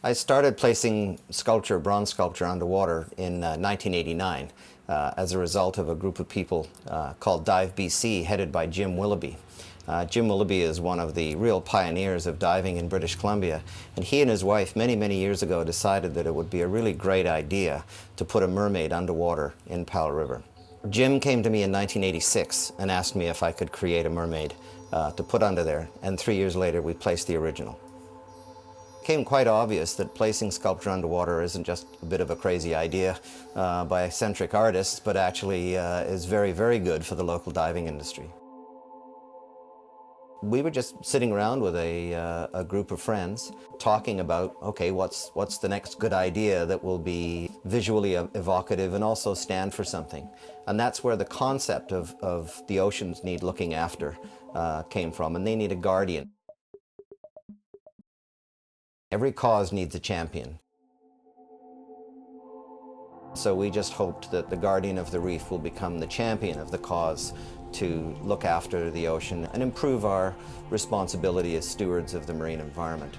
I started placing bronze sculpture underwater in 1989 as a result of a group of people called Dive BC, headed by Jim Willoughby. Jim Willoughby is one of the real pioneers of diving in British Columbia, and he and his wife many years ago decided that it would be a really great idea to put a mermaid underwater in Powell River. Jim came to me in 1986 and asked me if I could create a mermaid to put under there, and 3 years later we placed the original. It became quite obvious that placing sculpture underwater isn't just a bit of a crazy idea by eccentric artists, but actually is very good for the local diving industry. We were just sitting around with a group of friends talking about, okay, what's the next good idea that will be visually evocative and also stand for something. And that's where the concept of the oceans need looking after came from, and they need a guardian. Every cause needs a champion. So we just hoped that the guardian of the reef will become the champion of the cause to look after the ocean and improve our responsibility as stewards of the marine environment.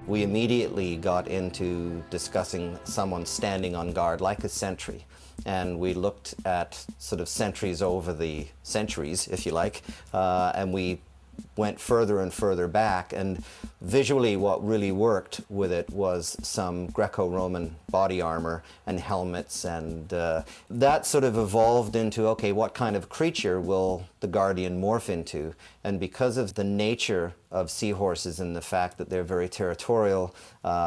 We immediately got into discussing someone standing on guard like a sentry, and we looked at sort of sentries over the centuries, if you like, and we went further and further back, and visually what really worked with it was some Greco-Roman body armor and helmets, and that sort of evolved into, okay, what kind of creature will the guardian morph into? And because of the nature of seahorses and the fact that they're very territorial,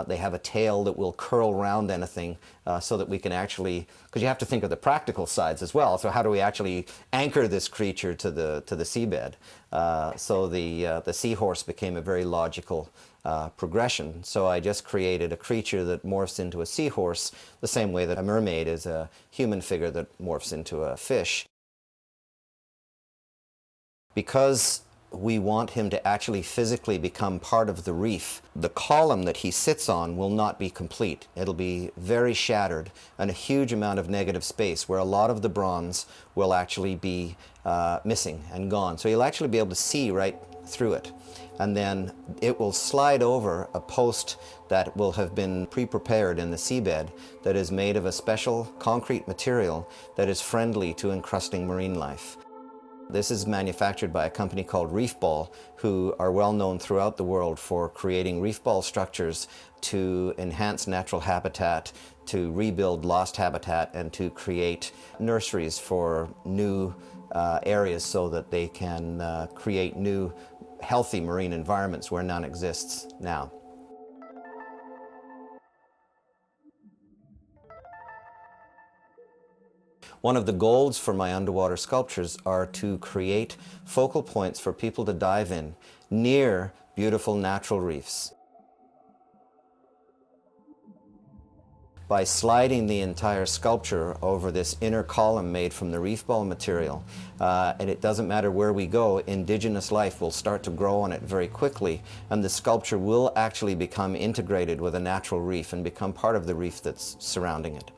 they have a tail that will curl around anything so that we can actually, because you have to think of the practical sides as well, so how do we actually anchor this creature to the seabed? So the seahorse became a very logical progression. So I just created a creature that morphs into a seahorse the same way that a mermaid is a human figure that morphs into a fish. Because we want him to actually physically become part of the reef, the column that he sits on will not be complete. It'll be very shattered and a huge amount of negative space where a lot of the bronze will actually be missing and gone. So you'll actually be able to see right through it. And then it will slide over a post that will have been pre-prepared in the seabed that is made of a special concrete material that is friendly to encrusting marine life. This is manufactured by a company called Reef, who are well known throughout the world for creating reef ball structures to enhance natural habitat, to rebuild lost habitat, and to create nurseries for new areas so that they can create new healthy marine environments where none exists now. One of the goals for my underwater sculptures are to create focal points for people to dive in near beautiful natural reefs. By sliding the entire sculpture over this inner column made from the reef ball material, and it doesn't matter where we go, indigenous life will start to grow on it very quickly, and the sculpture will actually become integrated with a natural reef and become part of the reef that's surrounding it.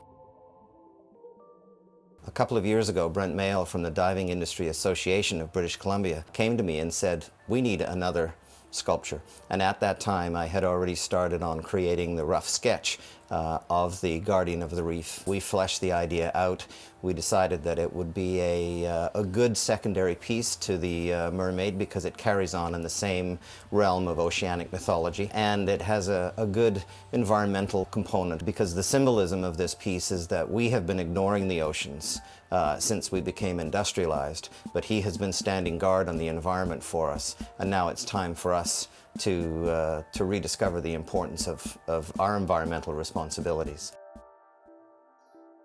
A couple of years ago, Brent Mayle from the Diving Industry Association of British Columbia came to me and said, we need another sculpture. And at that time, I had already started on creating the rough sketch of the guardian of the reef. We fleshed the idea out. We decided that it would be a good secondary piece to the mermaid because it carries on in the same realm of oceanic mythology, and it has a good environmental component because the symbolism of this piece is that we have been ignoring the oceans since we became industrialized, but he has been standing guard on the environment for us, and now it's time for us to rediscover the importance of our environmental responsibilities.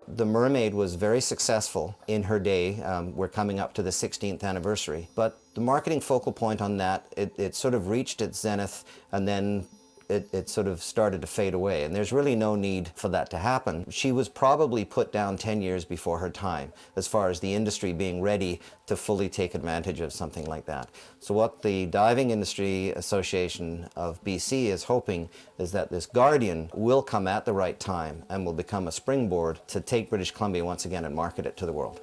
The mermaid was very successful in her day. We're coming up to the 16th anniversary, but the marketing focal point on that, it sort of reached its zenith, and then it sort of started to fade away, and there's really no need for that to happen. She was probably put down 10 years before her time as far as the industry being ready to fully take advantage of something like that. So what the Diving Industry Association of BC is hoping is that this guardian will come at the right time and will become a springboard to take British Columbia once again and market it to the world.